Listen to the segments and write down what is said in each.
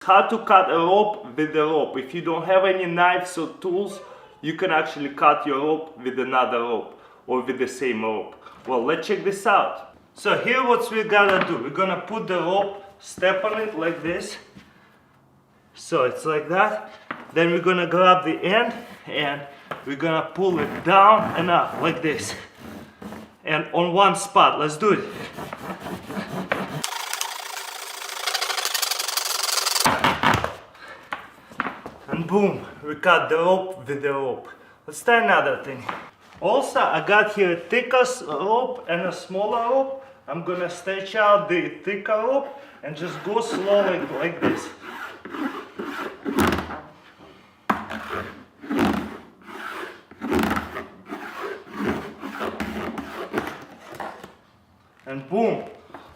How to cut a rope with a rope. If you don't have any knives or tools, you can actually cut your rope with another rope or with the same rope. Well, let's check this out. So here what we're gonna do, we're gonna put the rope, step on it like this. So it's like that. Then we're gonna grab the end and we're gonna pull it down and up like this. And on one spot, let's do it. And boom, we cut the rope with the rope. Let's try another thing. Also, I got here a thicker rope and a smaller rope. I'm gonna stretch out the thicker rope and just go slowly like this. And boom,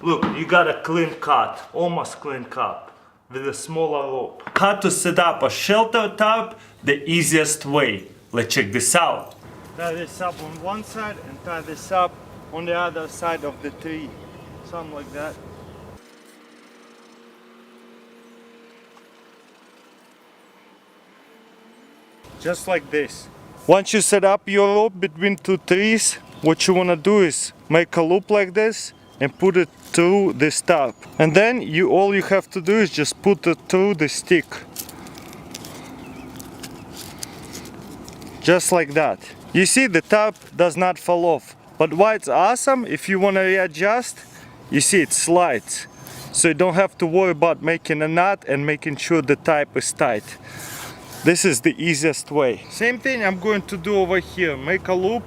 look, you got a clean cut, almost clean cut with a smaller rope. How to set up a shelter tarp the easiest way. Let's check this out. Tie this up on one side and tie this up on the other side of the tree. Something like that. Just like this. Once you set up your rope between two trees, what you want to do is make a loop like this and put it through this tarp. And then all you have to do is just put it through the stick. Just like that. You see, the tarp does not fall off. But why it's awesome, if you want to readjust, you see it slides. So you don't have to worry about making a knot and making sure the tarp is tight. This is the easiest way. Same thing I'm going to do over here. Make a loop,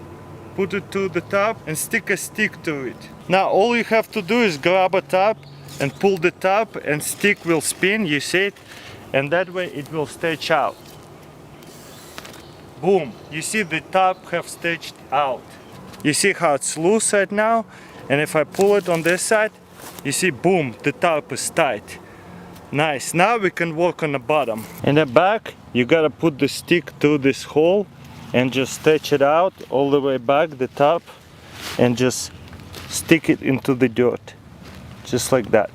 put it to the tarp and stick a stick to it. Now all you have to do is grab a tarp and pull the tarp and stick will spin, you see it? And that way it will stretch out. Boom, you see the tarp have stretched out. You see how it's loose right now? And if I pull it on this side, you see, boom, the tarp is tight. Nice, now we can work on the bottom. In the back, you gotta put the stick through this hole and just stretch it out all the way back, the top, and just stick it into the dirt. Just like that.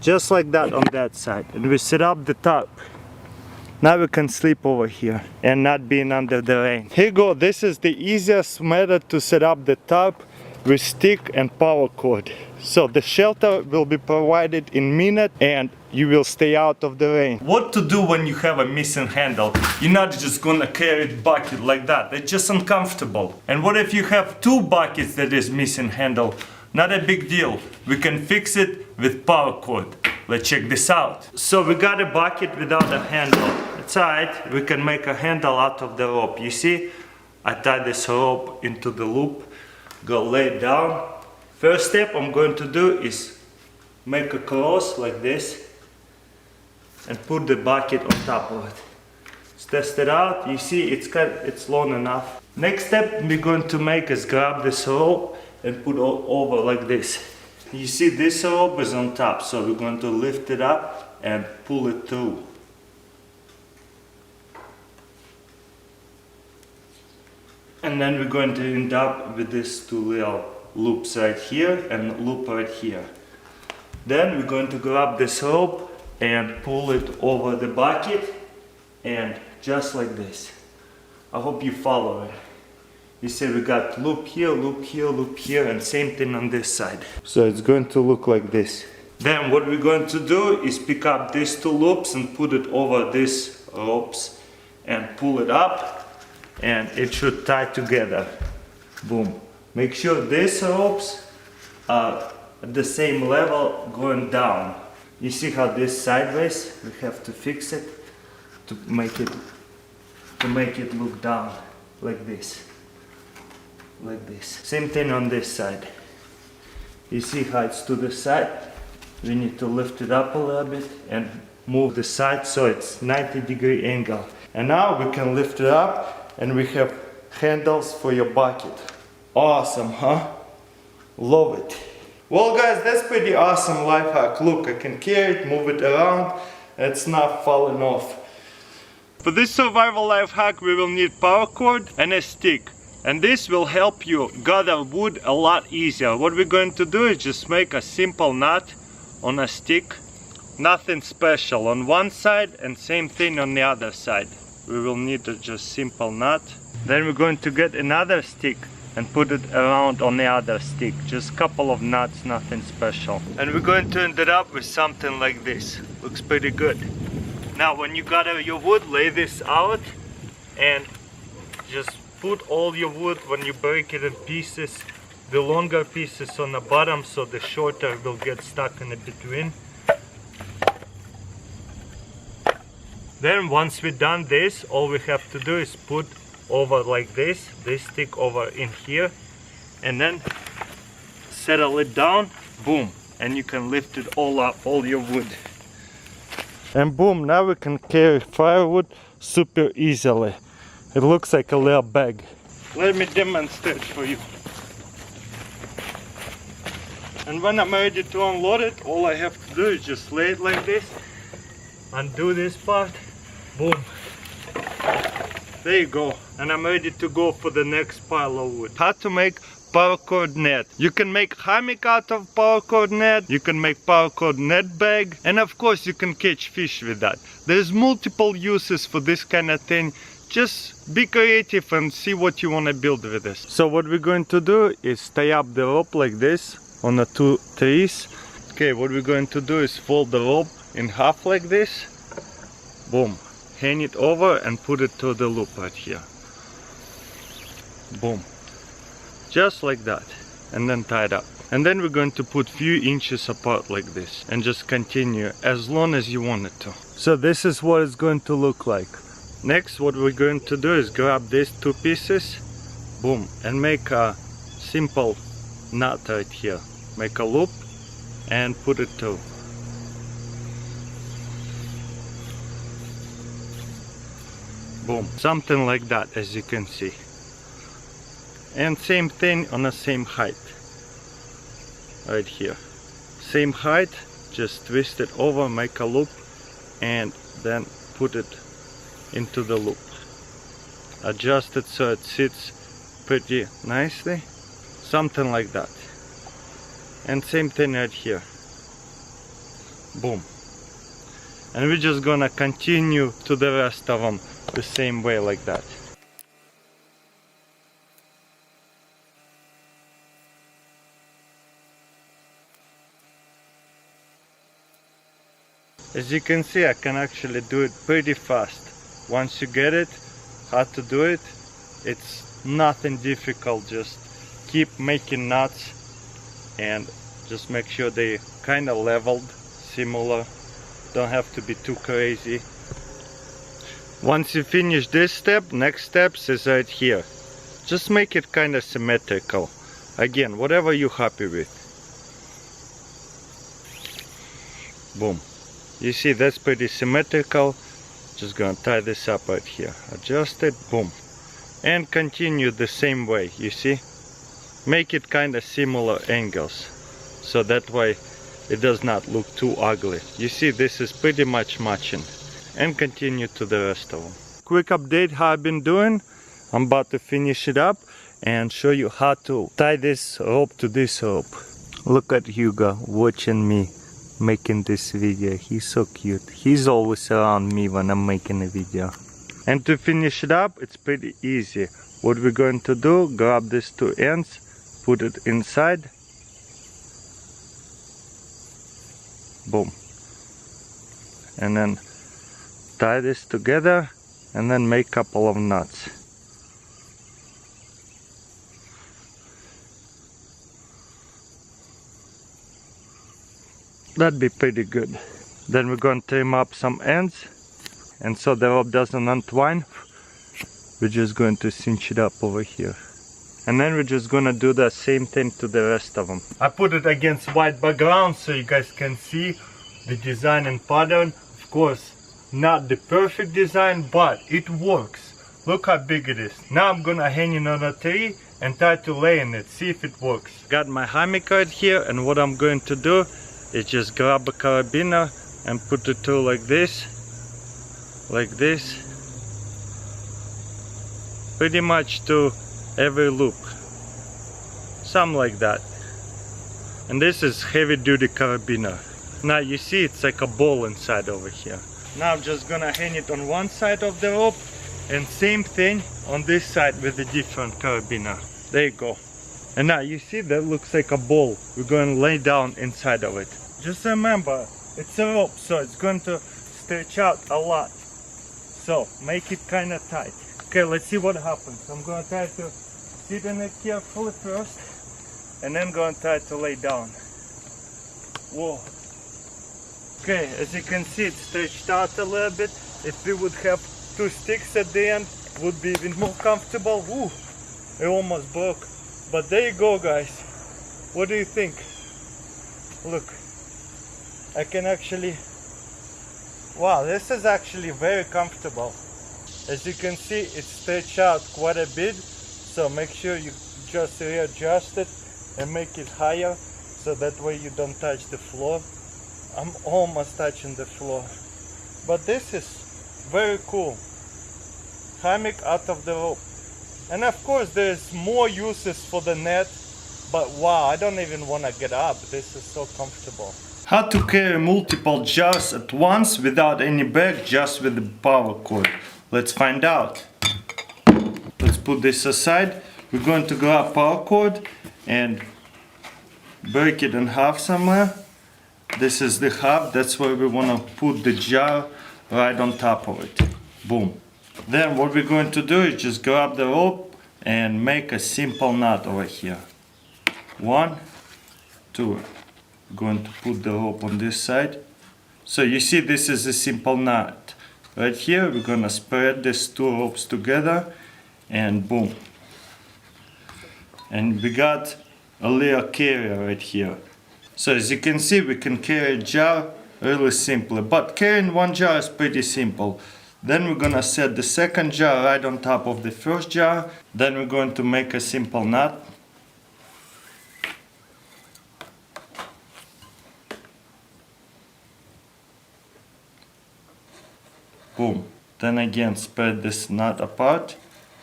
Just like that on that side. And we set up the top. Now we can sleep over here and not being under the rain. Here you go, this is the easiest method to set up the top with stick and power cord. So the shelter will be provided in minute and you will stay out of the rain. What to do when you have a missing handle? You're not just gonna carry the bucket like that, it's just uncomfortable. And what if you have two buckets that is missing handle? Not a big deal, we can fix it with power cord. Let's check this out. So we got a bucket without a handle. It's alright, we can make a handle out of the rope. You see, I tie this rope into the loop, go lay it down. First step I'm going to do is make a cross like this and put the bucket on top of it. Let's test it out. You see, it's long enough. Next step we're going to make is grab this rope and put it over like this. You see, this rope is on top, so we're going to lift it up and pull it through. And then we're going to end up with these two little loops right here and a loop right here. Then we're going to grab this rope and pull it over the bucket and just like this. I hope you follow it. You see, we got loop here, loop here, loop here, and same thing on this side. So it's going to look like this. Then what we're going to do is pick up these two loops and put it over these ropes and pull it up, and it should tie together. Boom. Make sure these ropes are at the same level going down. You see how this sideways? We have to fix it to make it look down like this. Like this. Same thing on this side. You see how it's to the side? We need to lift it up a little bit and move the side so it's 90-degree angle. And now we can lift it up and we have handles for your bucket. Awesome, huh? Love it. Well guys, that's pretty awesome life hack. Look, I can carry it, move it around, and it's not falling off. For this survival life hack we will need power cord and a stick. And this will help you gather wood a lot easier. What we're going to do is just make a simple knot on a stick. Nothing special on one side and same thing on the other side. We will need a just simple knot. Then we're going to get another stick and put it around on the other stick. Just a couple of knots, nothing special. And we're going to end it up with something like this. Looks pretty good. Now when you gather your wood, lay this out and just put all your wood, when you break it in pieces, the longer pieces on the bottom so the shorter will get stuck in the between. Then once we're done this, all we have to do is put over like this stick over in here, and then settle it down, boom, and you can lift it all up, all your wood. And boom, now we can carry firewood super easily. It looks like a little bag. Let me demonstrate for you. And when I'm ready to unload it, all I have to do is just lay it like this, undo this part, boom. There you go. And I'm ready to go for the next pile of wood. How to make paracord net. You can make hammock out of paracord net, you can make paracord net bag, and of course you can catch fish with that. There's multiple uses for this kind of thing. Just be creative and see what you want to build with this. So what we're going to do is tie up the rope like this on the two trees. Okay, what we're going to do is fold the rope in half like this. Boom. Hang it over and put it to the loop right here. Boom. Just like that. And then tie it up. And then we're going to put few inches apart like this. And just continue as long as you want it to. So this is what it's going to look like. Next, what we're going to do is grab these two pieces. Boom. And make a simple knot right here. Make a loop and put it through. Boom. Something like that, as you can see. And same thing on the same height. Right here. Same height, just twist it over, make a loop, and then put it into the loop. Adjust it so it sits pretty nicely. Something like that. And same thing right here. Boom. And we're just gonna continue to the rest of them the same way like that. As you can see, I can actually do it pretty fast. Once you get it, how to do it, it's nothing difficult. Just keep making knots and just make sure they kind of leveled, similar. Don't have to be too crazy. Once you finish this step, next steps is right here. Just make it kind of symmetrical. Again, whatever you're happy with. Boom. You see, that's pretty symmetrical. Just gonna tie this up right here. Adjust it, boom. And continue the same way, you see? Make it kind of similar angles. So that way it does not look too ugly. You see, this is pretty much matching. And continue to the rest of them. Quick update how I've been doing. I'm about to finish it up and show you how to tie this rope to this rope. Look at Hugo watching me making this video. He's so cute. He's always around me when I'm making a video. And to finish it up, it's pretty easy. What we're going to do, grab these two ends, put it inside. Boom. And then tie this together and then make a couple of knots. That'd be pretty good. Then we're going to trim up some ends, and so the rope doesn't untwine, we're just going to cinch it up over here. And then we're just gonna do the same thing to the rest of them. I put it against white background so you guys can see the design and pattern. Of course, not the perfect design, but it works. Look how big it is. Now I'm gonna hang it on a tree and try to lay in it, see if it works. Got my hammock right here, and what I'm going to do is just grab a carabiner and put it through like this. Pretty much to every loop. Something like that. And this is heavy duty carabiner. Now you see it's like a ball inside over here. Now I'm just gonna hang it on one side of the rope and same thing on this side with a different carabiner. There you go. And now you see that looks like a ball. We're going to lay down inside of it. Just remember, it's a rope, so it's going to stretch out a lot. So make it kind of tight. Okay, let's see what happens. I'm going to try to sit in it carefully first, and then going to try to lay down. Whoa. Okay, as you can see, it's stretched out a little bit. If we would have 2 sticks at the end, it would be even more comfortable. Ooh, it almost broke. But there you go, guys. What do you think? Look, I can actually... Wow, this is actually very comfortable. As you can see, it's stretched out quite a bit. So make sure you just readjust it and make it higher, so that way you don't touch the floor. I'm almost touching the floor. But this is very cool. Hammock out of the rope. And of course there's more uses for the net, but wow, I don't even want to get up. This is so comfortable. How to carry multiple jars at once without any bag, just with the power cord? Let's find out. Let's put this aside. We're going to grab power cord and break it in half somewhere. This is the half, that's where we want to put the jar right on top of it. Boom. Then what we're going to do is just grab the rope and make a simple knot over here. 1, 2. Going to put the rope on this side. So you see, this is a simple knot. Right here we're going to spread these 2 ropes together and boom. And we got a little carrier right here. So as you can see, we can carry a jar really simply, but carrying 1 jar is pretty simple. Then we're gonna set the second jar right on top of the first jar. Then we're going to make a simple knot. Boom. Then again spread this knot apart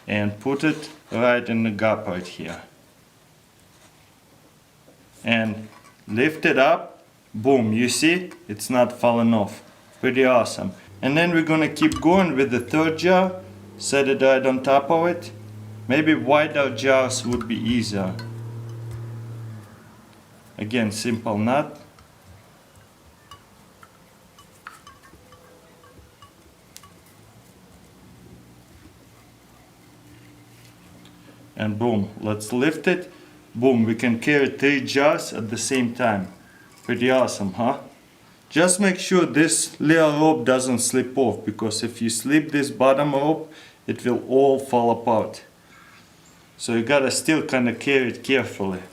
and put it right in the gap right here. And lift it up. Boom, you see? It's not falling off. Pretty awesome. And then we're gonna keep going with the third jar. Set it right on top of it. Maybe wider jars would be easier. Again, simple knot. And boom, let's lift it. Boom, we can carry 3 jars at the same time. Pretty awesome, huh? Just make sure this little rope doesn't slip off, because if you slip this bottom rope, it will all fall apart. So you gotta still kind of carry it carefully.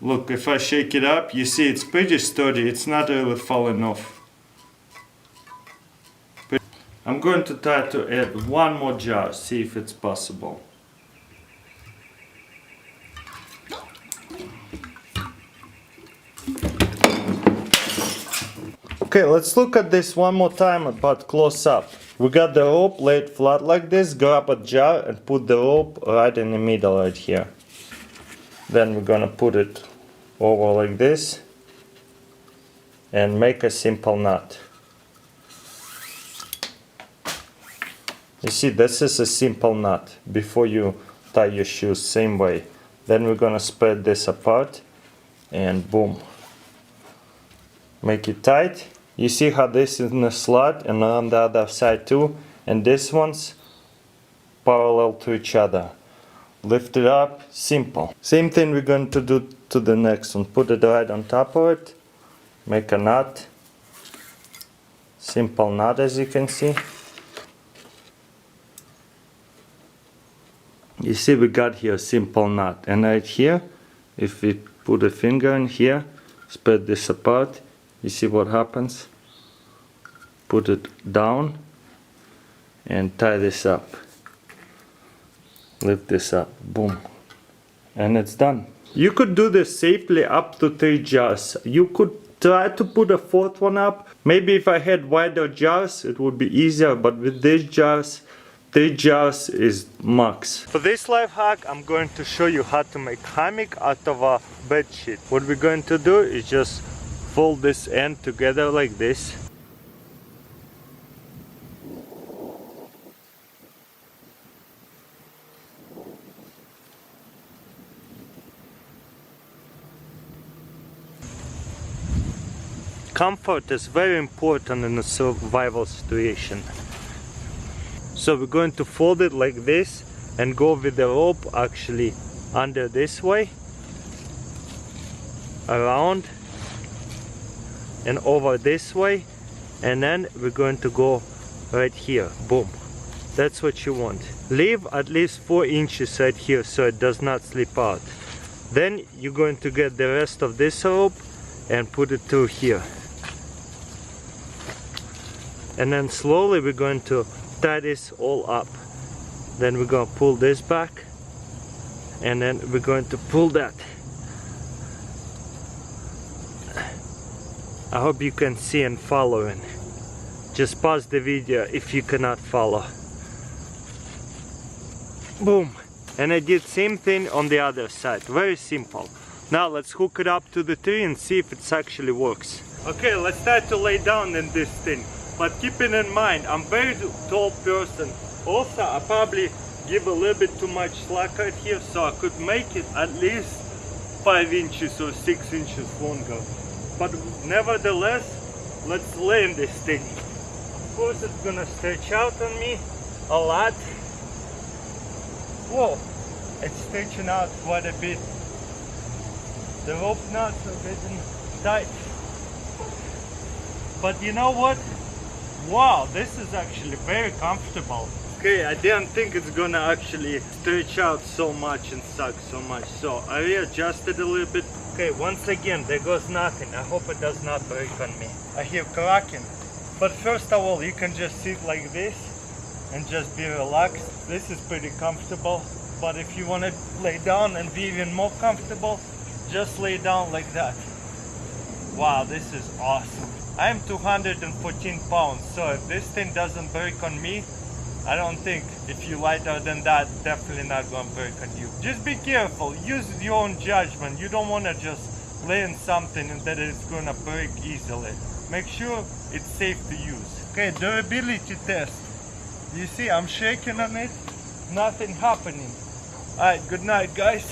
Look, if I shake it up, you see it's pretty sturdy, it's not really falling off. I'm going to try to add 1 more jar, see if it's possible. Okay, let's look at this one more time, but close up. We got the rope laid flat like this, grab a jar and put the rope right in the middle right here. Then we're gonna put it over like this and make a simple knot. You see, this is a simple knot before you tie your shoes, same way. Then we're gonna spread this apart and boom. Make it tight. You see how this is in a slot and on the other side too, and this one's parallel to each other. Lift it up, simple. Same thing we're going to do to the next one. Put it right on top of it, make a knot. Simple knot, as you can see. You see, we got here a simple knot, and right here, if we put a finger in here, spread this apart, you see what happens? Put it down and tie this up. Lift this up, boom, and it's done. You could do this safely up to 3 jars. You could try to put a 4th one up. Maybe if I had wider jars it would be easier, but with these jars 3 jars is max. For this life hack, I'm going to show you how to make hammock out of a bed sheet. What we're going to do is just fold this end together like this. Comfort is very important in a survival situation. So we're going to fold it like this and go with the rope actually under this way, around and over this way, and then we're going to go right here. Boom. That's what you want. Leave at least 4 inches right here so it does not slip out. Then you're going to get the rest of this rope and put it through here. And then slowly we're going to tie this all up. Then we're going to pull this back, and then we're going to pull that. I hope you can see and following. Just pause the video if you cannot follow. Boom. And I did same thing on the other side. Very simple. Now let's hook it up to the tree and see if it actually works. Okay, let's start to lay down in this thing. But keeping in mind, I'm a very tall person. Also, I probably give a little bit too much slack right here, so I could make it at least 5 inches or 6 inches longer. But nevertheless, let's lay in this thing. Of course, it's gonna stretch out on me a lot. Whoa, it's stretching out quite a bit. The rope knots are getting tight. But you know what? Wow, this is actually very comfortable. Okay, I didn't think it's gonna actually stretch out so much and suck so much, so I readjusted a little bit. Okay, once again, there goes nothing. I hope it does not break on me. I hear cracking. But first of all, you can just sit like this and just be relaxed. This is pretty comfortable, but if you want to lay down and be even more comfortable, just lay down like that. Wow, this is awesome. I am 214 pounds, so if this thing doesn't break on me, I don't think if you're lighter than that, definitely not gonna break on you. Just be careful, use your own judgment. You don't wanna just lay in something and that it's gonna break easily. Make sure it's safe to use. Okay, durability test. You see, I'm shaking on it, nothing happening. Alright, good night guys.